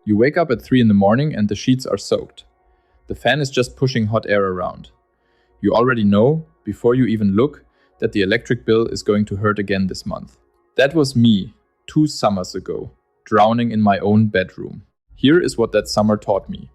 You wake up at 3 in the morning and the sheets are soaked. The fan is just pushing hot air around. You already know, before you even look, that the electric bill is going to hurt again this month. That was me, 2 summers ago, drowning in my own bedroom. Here is what that summer taught me.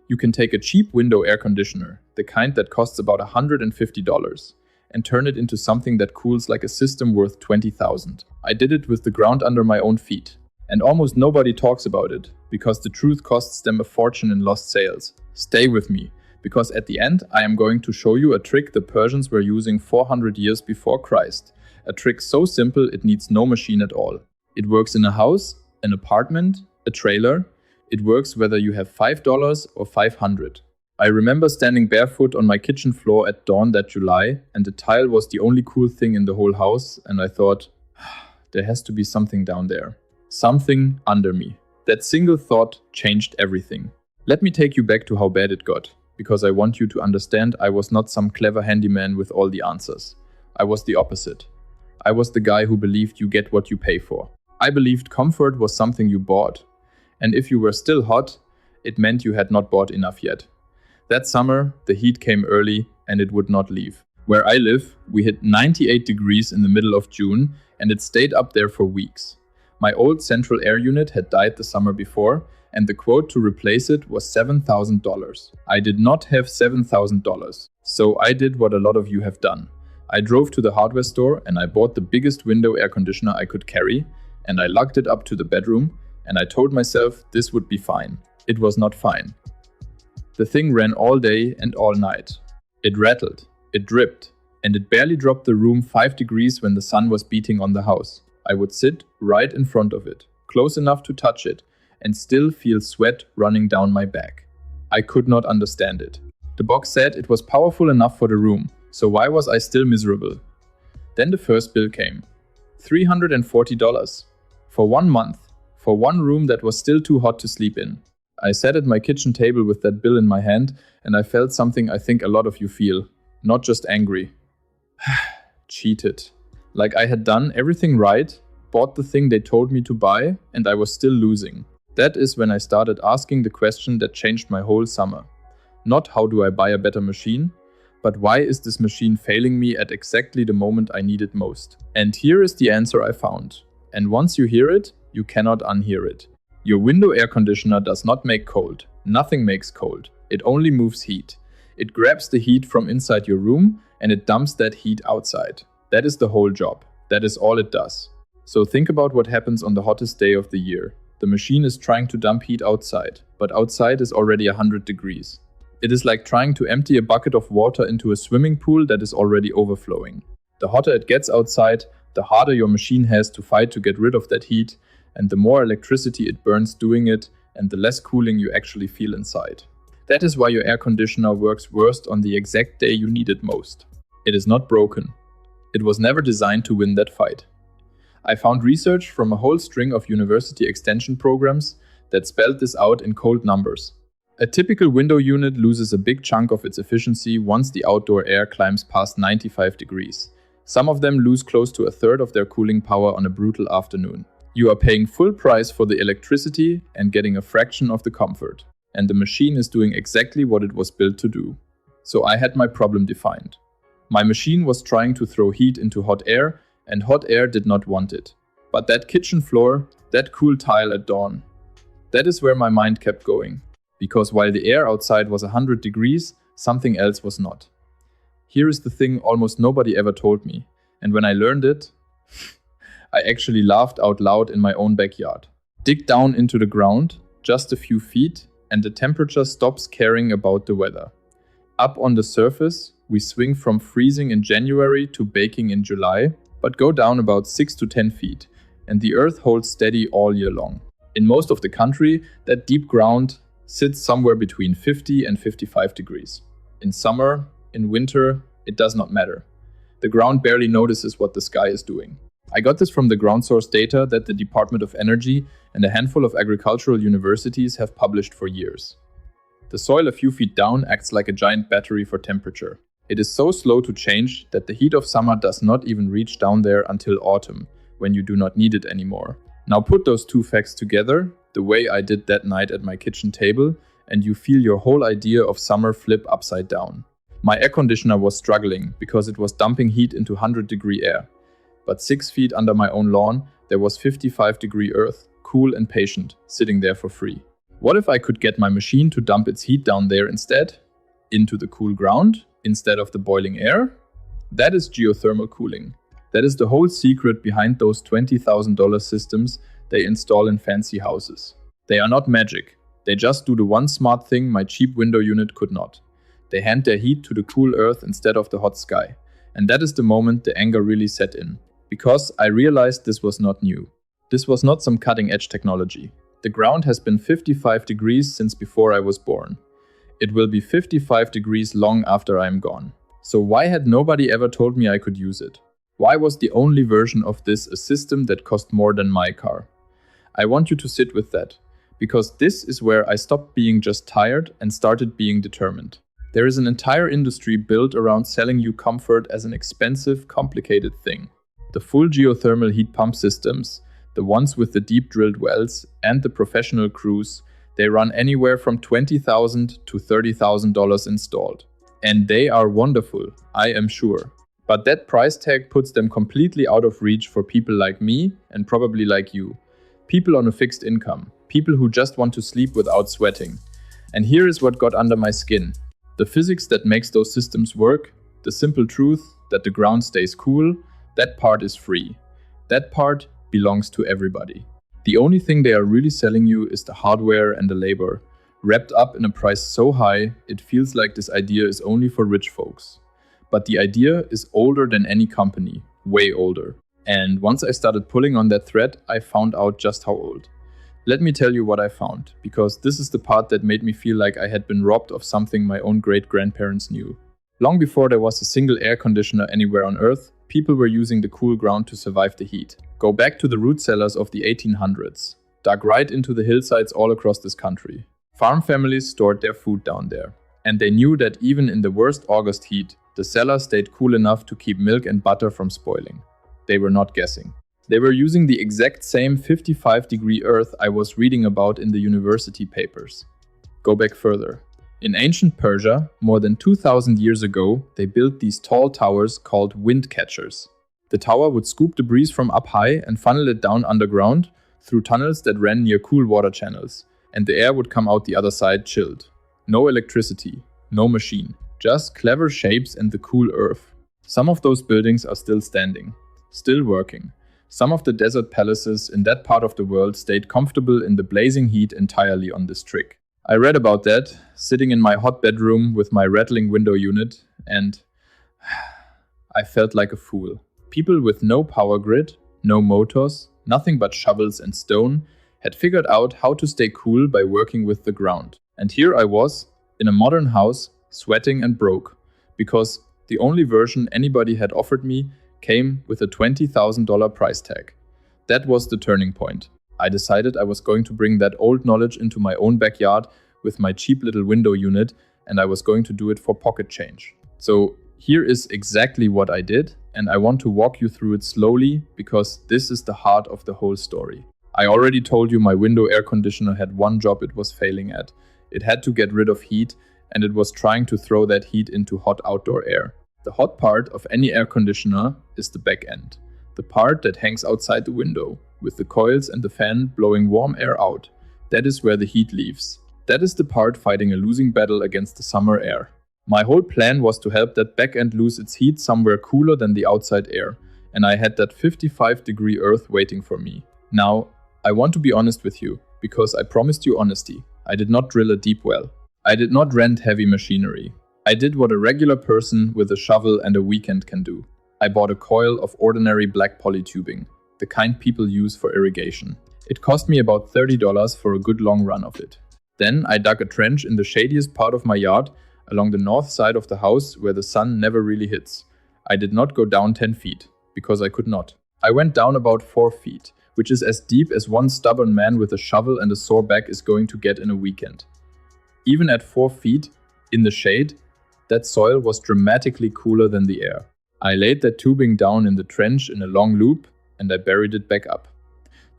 You can take a cheap window air conditioner, the kind that costs about $150, and turn it into something that cools like a system worth $20,000. I did it with the ground under my own feet. And almost nobody talks about it, because the truth costs them a fortune in lost sales. Stay with me, because at the end I am going to show you a trick the Persians were using 400 years before Christ. A trick so simple it needs no machine at all. It works in a house, an apartment, a trailer. It works whether you have $5 or $500. I remember standing barefoot on my kitchen floor at dawn that July, and the tile was the only cool thing in the whole house, and I thought, there has to be something down there. Something under me. That single thought changed everything. Let me take you back to how bad it got, because I want you to understand I was not some clever handyman with all the answers. I was the opposite. I was the guy who believed you get what you pay for. I believed comfort was something you bought. And if you were still hot, it meant you had not bought enough yet. That summer, the heat came early and it would not leave. Where I live, we hit 98 degrees in the middle of June and it stayed up there for weeks. My old central air unit had died the summer before, and the quote to replace it was $7,000. I did not have $7,000, so I did what a lot of you have done. I drove to the hardware store and I bought the biggest window air conditioner I could carry, and I lugged it up to the bedroom, and I told myself this would be fine. It was not fine. The thing ran all day and all night. It rattled, it dripped, and it barely dropped the room 5 degrees when the sun was beating on the house. I would sit right in front of it, close enough to touch it, and still feel sweat running down my back. I could not understand it. The box said it was powerful enough for the room, so why was I still miserable? Then the first bill came. $340. For 1 month, for one room that was still too hot to sleep in. I sat at my kitchen table with that bill in my hand, and I felt something I think a lot of you feel. Not just angry. Cheated. Like I had done everything right, bought the thing they told me to buy, and I was still losing. That is when I started asking the question that changed my whole summer. Not how do I buy a better machine, but why is this machine failing me at exactly the moment I need it most? And here is the answer I found. And once you hear it, you cannot unhear it. Your window air conditioner does not make cold. Nothing makes cold. It only moves heat. It grabs the heat from inside your room and it dumps that heat outside. That is the whole job. That is all it does. So think about what happens on the hottest day of the year. The machine is trying to dump heat outside, but outside is already 100 degrees. It is like trying to empty a bucket of water into a swimming pool that is already overflowing. The hotter it gets outside, the harder your machine has to fight to get rid of that heat, and the more electricity it burns doing it, and the less cooling you actually feel inside. That is why your air conditioner works worst on the exact day you need it most. It is not broken. It was never designed to win that fight. I found research from a whole string of university extension programs that spelled this out in cold numbers. A typical window unit loses a big chunk of its efficiency once the outdoor air climbs past 95 degrees. Some of them lose close to a third of their cooling power on a brutal afternoon. You are paying full price for the electricity and getting a fraction of the comfort. And the machine is doing exactly what it was built to do. So I had my problem defined. My machine was trying to throw heat into hot air, and hot air did not want it. But that kitchen floor, that cool tile at dawn, that is where my mind kept going. Because while the air outside was 100 degrees, something else was not. Here is the thing almost nobody ever told me, and when I learned it, I actually laughed out loud in my own backyard. Dig down into the ground, just a few feet, and the temperature stops caring about the weather. Up on the surface, we swing from freezing in January to baking in July, but go down about 6 to 10 feet, and the earth holds steady all year long. In most of the country, that deep ground sits somewhere between 50 and 55 degrees. In summer, in winter, it does not matter. The ground barely notices what the sky is doing. I got this from the ground source data that the Department of Energy and a handful of agricultural universities have published for years. The soil a few feet down acts like a giant battery for temperature. It is so slow to change that the heat of summer does not even reach down there until autumn, when you do not need it anymore. Now put those two facts together, the way I did that night at my kitchen table, and you feel your whole idea of summer flip upside down. My air conditioner was struggling because it was dumping heat into 100-degree air. But 6 feet under my own lawn, there was 55-degree earth, cool and patient, sitting there for free. What if I could get my machine to dump its heat down there instead? Into the cool ground, instead of the boiling air? That is geothermal cooling. That is the whole secret behind those $20,000 systems they install in fancy houses. They are not magic. They just do the one smart thing my cheap window unit could not. They hand their heat to the cool earth instead of the hot sky. And that is the moment the anger really set in. Because I realized this was not new. This was not some cutting-edge technology. The ground has been 55 degrees since before I was born. It will be 55 degrees long after I am gone. So why had nobody ever told me I could use it? Why was the only version of this a system that cost more than my car? I want you to sit with that, because this is where I stopped being just tired and started being determined. There is an entire industry built around selling you comfort as an expensive, complicated thing. The full geothermal heat pump systems, the ones with the deep drilled wells, and the professional crews, they run anywhere from $20,000 to $30,000 installed. And they are wonderful, I am sure. But that price tag puts them completely out of reach for people like me and probably like you. People on a fixed income. People who just want to sleep without sweating. And here is what got under my skin. The physics that makes those systems work, the simple truth that the ground stays cool, that part is free. That part belongs to everybody. The only thing they are really selling you is the hardware and the labor, wrapped up in a price so high, it feels like this idea is only for rich folks. But the idea is older than any company, way older. And once I started pulling on that thread, I found out just how old. Let me tell you what I found, because this is the part that made me feel like I had been robbed of something my own great-grandparents knew. Long before there was a single air conditioner anywhere on Earth, people were using the cool ground to survive the heat. Go back to the root cellars of the 1800s, dug right into the hillsides all across this country. Farm families stored their food down there. And they knew that even in the worst August heat, the cellar stayed cool enough to keep milk and butter from spoiling. They were not guessing. They were using the exact same 55-degree earth I was reading about in the university papers. Go back further. In ancient Persia, more than 2,000 years ago, they built these tall towers called windcatchers. The tower would scoop the breeze from up high and funnel it down underground through tunnels that ran near cool water channels, and the air would come out the other side chilled. No electricity, no machine, just clever shapes and the cool earth. Some of those buildings are still standing, still working. Some of the desert palaces in that part of the world stayed comfortable in the blazing heat entirely on this trick. I read about that, sitting in my hot bedroom with my rattling window unit, and I felt like a fool. People with no power grid, no motors, nothing but shovels and stone, had figured out how to stay cool by working with the ground. And here I was, in a modern house, sweating and broke, because the only version anybody had offered me came with a $20,000 price tag. That was the turning point. I decided I was going to bring that old knowledge into my own backyard with my cheap little window unit, and I was going to do it for pocket change. So here is exactly what I did, and I want to walk you through it slowly because this is the heart of the whole story. I already told you my window air conditioner had one job it was failing at. It had to get rid of heat, and it was trying to throw that heat into hot outdoor air. The hot part of any air conditioner is the back end, the part that hangs outside the window, with the coils and the fan blowing warm air out. That is where the heat leaves. That is the part fighting a losing battle against the summer air. My whole plan was to help that back end lose its heat somewhere cooler than the outside air, and I had that 55-degree earth waiting for me. Now, I want to be honest with you, because I promised you honesty. I did not drill a deep well. I did not rent heavy machinery. I did what a regular person with a shovel and a weekend can do. I bought a coil of ordinary black poly tubing, the kind people use for irrigation. It cost me about $30 for a good long run of it. Then I dug a trench in the shadiest part of my yard, along the north side of the house where the sun never really hits. I did not go down 10 feet, because I could not. I went down about 4 feet, which is as deep as one stubborn man with a shovel and a sore back is going to get in a weekend. Even at 4 feet, in the shade, that soil was dramatically cooler than the air. I laid that tubing down in the trench in a long loop, and I buried it back up.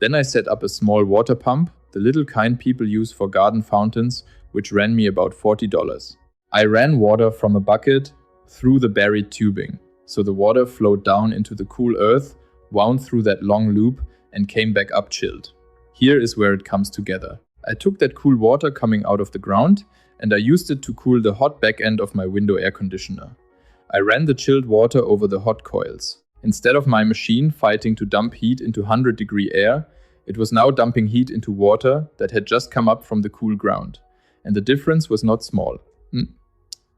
Then I set up a small water pump, the little kind people use for garden fountains, which ran me about $40. I ran water from a bucket through the buried tubing, so the water flowed down into the cool earth, wound through that long loop, and came back up chilled. Here is where it comes together. I took that cool water coming out of the ground, and I used it to cool the hot back end of my window air conditioner. I ran the chilled water over the hot coils. Instead of my machine fighting to dump heat into 100-degree air, it was now dumping heat into water that had just come up from the cool ground. And the difference was not small.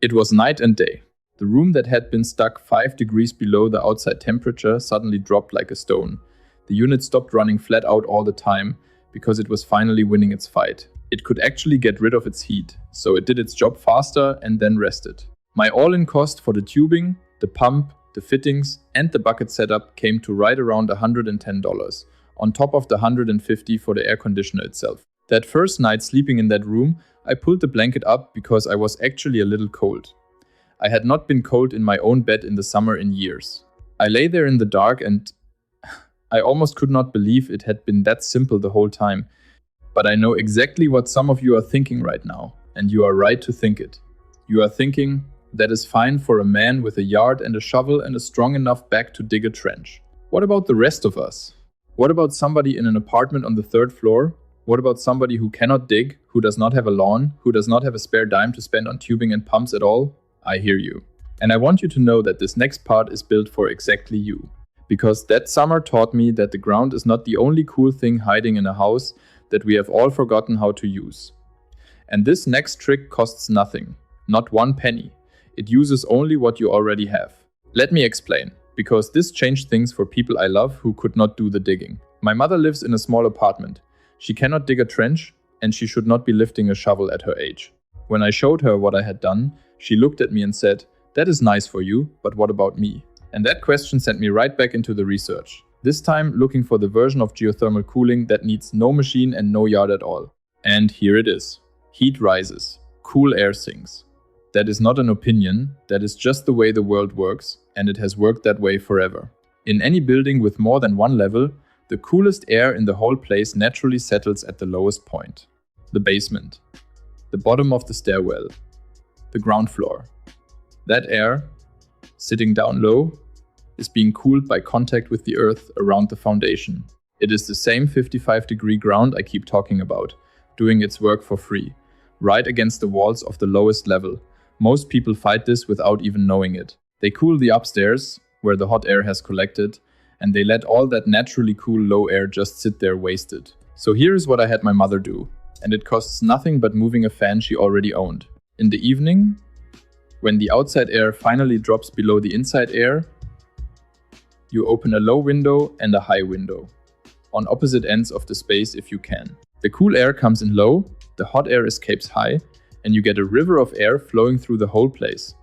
It was night and day. The room that had been stuck 5 degrees below the outside temperature suddenly dropped like a stone. The unit stopped running flat out all the time because it was finally winning its fight. It could actually get rid of its heat, so it did its job faster and then rested. My all-in cost for the tubing, the pump, the fittings, and the bucket setup came to right around $110, on top of the $150 for the air conditioner itself. That first night sleeping in that room, I pulled the blanket up because I was actually a little cold. I had not been cold in my own bed in the summer in years. I lay there in the dark and I almost could not believe it had been that simple the whole time. But I know exactly what some of you are thinking right now, and you are right to think it. You are thinking, that is fine for a man with a yard and a shovel and a strong enough back to dig a trench. What about the rest of us? What about somebody in an apartment on the 3rd floor? What about somebody who cannot dig, who does not have a lawn, who does not have a spare dime to spend on tubing and pumps at all? I hear you. And I want you to know that this next part is built for exactly you. Because that summer taught me that the ground is not the only cool thing hiding in a house that we have all forgotten how to use. And this next trick costs nothing, not 1 penny. It uses only what you already have. Let me explain, because this changed things for people I love who could not do the digging. My mother lives in a small apartment. She cannot dig a trench, and she should not be lifting a shovel at her age. When I showed her what I had done, she looked at me and said, "That is nice for you, but what about me?" And that question sent me right back into the research. This time looking for the version of geothermal cooling that needs no machine and no yard at all. And here it is. Heat rises. Cool air sinks. That is not an opinion, that is just the way the world works, and it has worked that way forever. In any building with more than one level, the coolest air in the whole place naturally settles at the lowest point. The basement. The bottom of the stairwell. The ground floor. That air, sitting down low, is being cooled by contact with the earth around the foundation. It is the same 55-degree ground I keep talking about, doing its work for free, right against the walls of the lowest level. Most people fight this without even knowing it. They cool the upstairs, where the hot air has collected, and they let all that naturally cool low air just sit there wasted. So here is what I had my mother do, and it costs nothing but moving a fan she already owned. In the evening, when the outside air finally drops below the inside air, you open a low window and a high window, on opposite ends of the space if you can. The cool air comes in low, the hot air escapes high, and you get a river of air flowing through the whole place,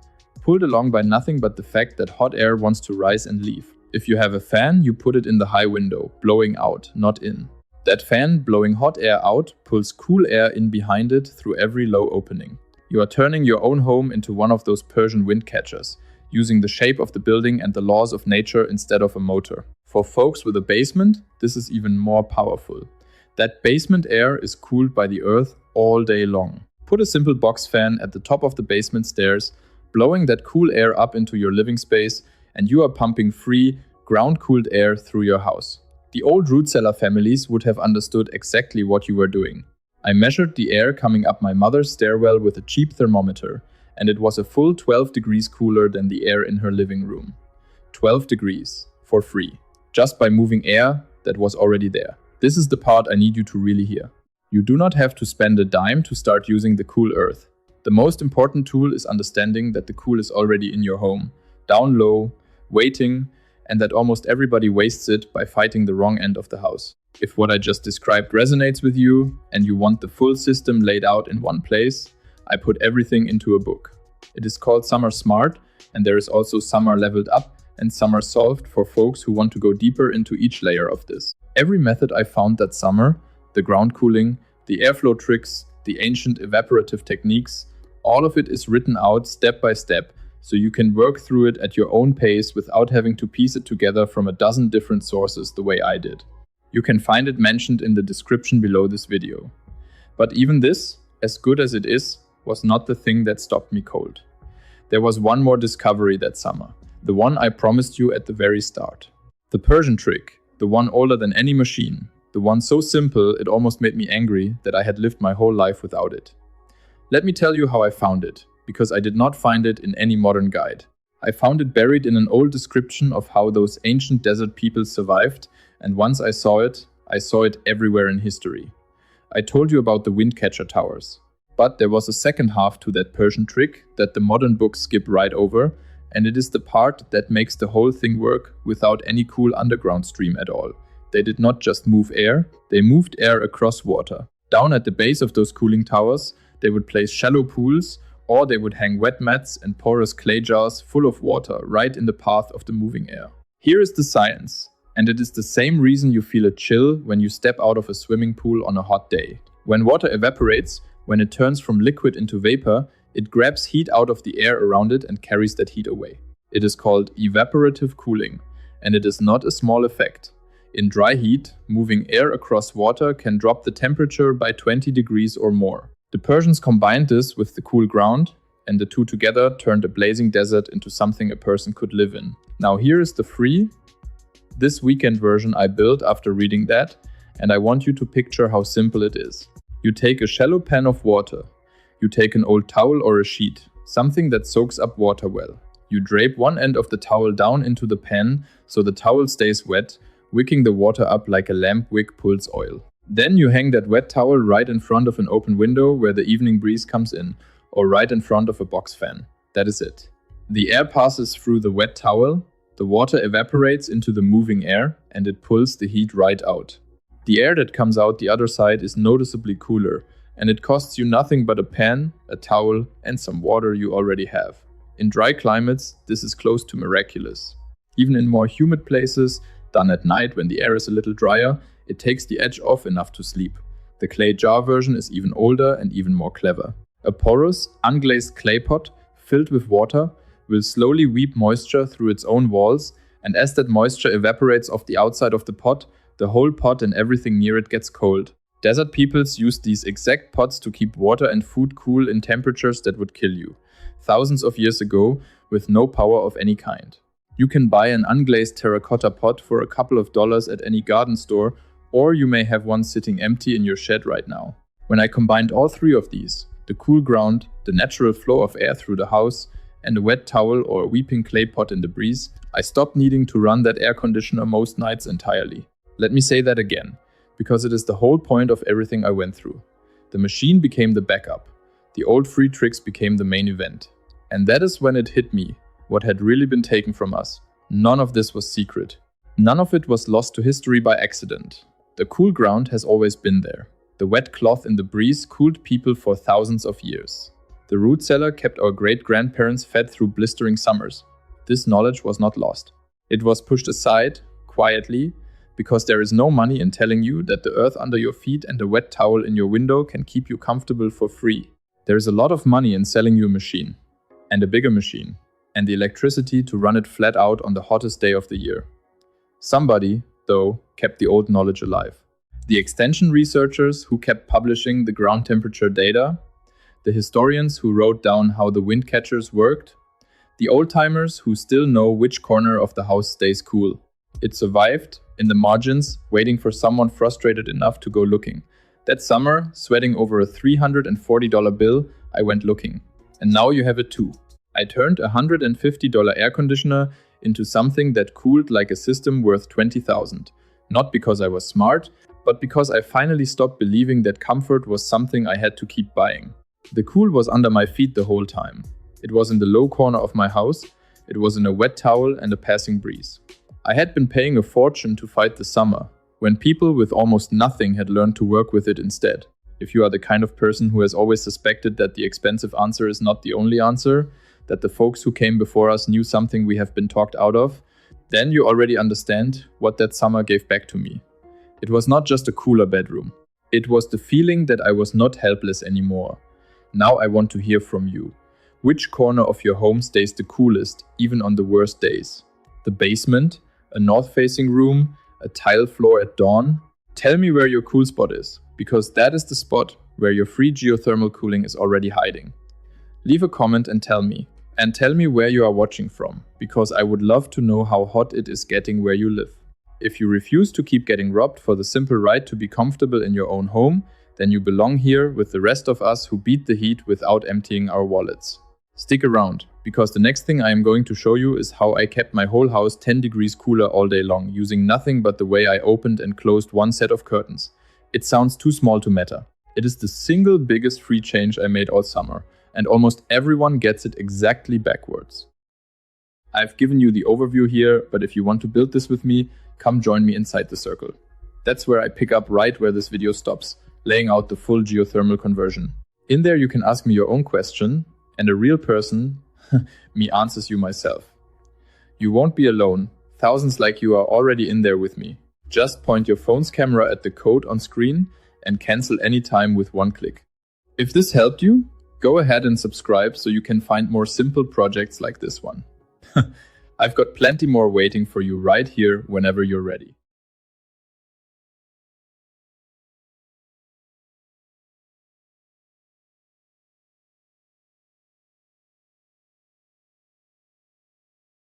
pulled along by nothing but the fact that hot air wants to rise and leave. If you have a fan, you put it in the high window, blowing out, not in. That fan, blowing hot air out, pulls cool air in behind it through every low opening. You are turning your own home into one of those Persian windcatchers, using the shape of the building and the laws of nature instead of a motor. For folks with a basement, this is even more powerful. That basement air is cooled by the earth all day long. Put a simple box fan at the top of the basement stairs, blowing that cool air up into your living space, and you are pumping free, ground-cooled air through your house. The old root cellar families would have understood exactly what you were doing. I measured the air coming up my mother's stairwell with a cheap thermometer, and it was a full 12 degrees cooler than the air in her living room. 12 degrees, for free, just by moving air that was already there. This is the part I need you to really hear. You do not have to spend a dime to start using the cool earth. The most important tool is understanding that the cool is already in your home, down low, waiting, and that almost everybody wastes it by fighting the wrong end of the house. If what I just described resonates with you, and you want the full system laid out in one place, I put everything into a book. It is called Summer Smart, and there is also Summer Leveled Up and Summer Solved for folks who want to go deeper into each layer of this. Every method I found that summer, the ground cooling, the airflow tricks, the ancient evaporative techniques, all of it is written out step by step, so you can work through it at your own pace without having to piece it together from a dozen different sources the way I did. You can find it mentioned in the description below this video. But even this, as good as it is, was not the thing that stopped me cold. There was one more discovery that summer, the one I promised you at the very start. The Persian trick, the one older than any machine, the one so simple it almost made me angry that I had lived my whole life without it. Let me tell you how I found it, because I did not find it in any modern guide. I found it buried in an old description of how those ancient desert peoples survived, and once I saw it everywhere in history. I told you about the windcatcher towers. But there was a second half to that Persian trick that the modern books skip right over, and it is the part that makes the whole thing work without any cool underground stream at all. They did not just move air, they moved air across water. Down at the base of those cooling towers, they would place shallow pools, or they would hang wet mats and porous clay jars full of water right in the path of the moving air. Here is the science, and it is the same reason you feel a chill when you step out of a swimming pool on a hot day. When water evaporates, when it turns from liquid into vapor, it grabs heat out of the air around it and carries that heat away. It is called evaporative cooling, and it is not a small effect. In dry heat, moving air across water can drop the temperature by 20 degrees or more. The Persians combined this with the cool ground, and the two together turned a blazing desert into something a person could live in. Now here is the free, this weekend version I built after reading that, and I want you to picture how simple it is. You take a shallow pan of water. You take an old towel or a sheet, something that soaks up water well. You drape one end of the towel down into the pan so the towel stays wet, wicking the water up like a lamp wick pulls oil. Then you hang that wet towel right in front of an open window where the evening breeze comes in, or right in front of a box fan. That is it. The air passes through the wet towel, the water evaporates into the moving air, and it pulls the heat right out. The air that comes out the other side is noticeably cooler, and it costs you nothing but a pan, a towel, and some water you already have. In dry climates, this is close to miraculous. Even in more humid places, done at night when the air is a little drier, it takes the edge off enough to sleep. The clay jar version is even older and even more clever. A porous, unglazed clay pot filled with water will slowly weep moisture through its own walls, and as that moisture evaporates off the outside of the pot, the whole pot and everything near it gets cold. Desert peoples used these exact pots to keep water and food cool in temperatures that would kill you, thousands of years ago, with no power of any kind. You can buy an unglazed terracotta pot for a couple of dollars at any garden store, or you may have one sitting empty in your shed right now. When I combined all three of these, the cool ground, the natural flow of air through the house, and a wet towel or a weeping clay pot in the breeze, I stopped needing to run that air conditioner most nights entirely. Let me say that again, because it is the whole point of everything I went through. The machine became the backup. The old free tricks became the main event. And that is when it hit me, what had really been taken from us. None of this was secret. None of it was lost to history by accident. The cool ground has always been there. The wet cloth in the breeze cooled people for thousands of years. The root cellar kept our great-grandparents fed through blistering summers. This knowledge was not lost. It was pushed aside, quietly, because there is no money in telling you that the earth under your feet and a wet towel in your window can keep you comfortable for free. There is a lot of money in selling you a machine, and a bigger machine, and the electricity to run it flat out on the hottest day of the year. Somebody, though, kept the old knowledge alive. The extension researchers who kept publishing the ground temperature data, the historians who wrote down how the wind catchers worked, the old-timers who still know which corner of the house stays cool. It survived, in the margins, waiting for someone frustrated enough to go looking. That summer, sweating over a $340 bill, I went looking. And now you have it too. I turned a $150 air conditioner into something that cooled like a system worth $20,000. Not because I was smart, but because I finally stopped believing that comfort was something I had to keep buying. The cool was under my feet the whole time. It was in the low corner of my house. It was in a wet towel and a passing breeze. I had been paying a fortune to fight the summer, when people with almost nothing had learned to work with it instead. If you are the kind of person who has always suspected that the expensive answer is not the only answer, that the folks who came before us knew something we have been talked out of, then you already understand what that summer gave back to me. It was not just a cooler bedroom. It was the feeling that I was not helpless anymore. Now I want to hear from you. Which corner of your home stays the coolest, even on the worst days? The basement? A north-facing room? A tile floor at dawn? Tell me where your cool spot is, because that is the spot where your free geothermal cooling is already hiding. Leave a comment and tell me. And tell me where you are watching from, because I would love to know how hot it is getting where you live. If you refuse to keep getting robbed for the simple right to be comfortable in your own home, then you belong here with the rest of us who beat the heat without emptying our wallets. Stick around, because the next thing I am going to show you is how I kept my whole house 10 degrees cooler all day long, using nothing but the way I opened and closed one set of curtains. It sounds too small to matter. It is the single biggest free change I made all summer, and almost everyone gets it exactly backwards. I've given you the overview here, but if you want to build this with me, come join me inside the circle. That's where I pick up right where this video stops, laying out the full geothermal conversion. In there you can ask me your own question, and a real person, me, answers you myself. You won't be alone. Thousands like you are already in there with me. Just point your phone's camera at the code on screen and cancel anytime with one click. If this helped you, go ahead and subscribe so you can find more simple projects like this one. I've got plenty more waiting for you right here whenever you're ready.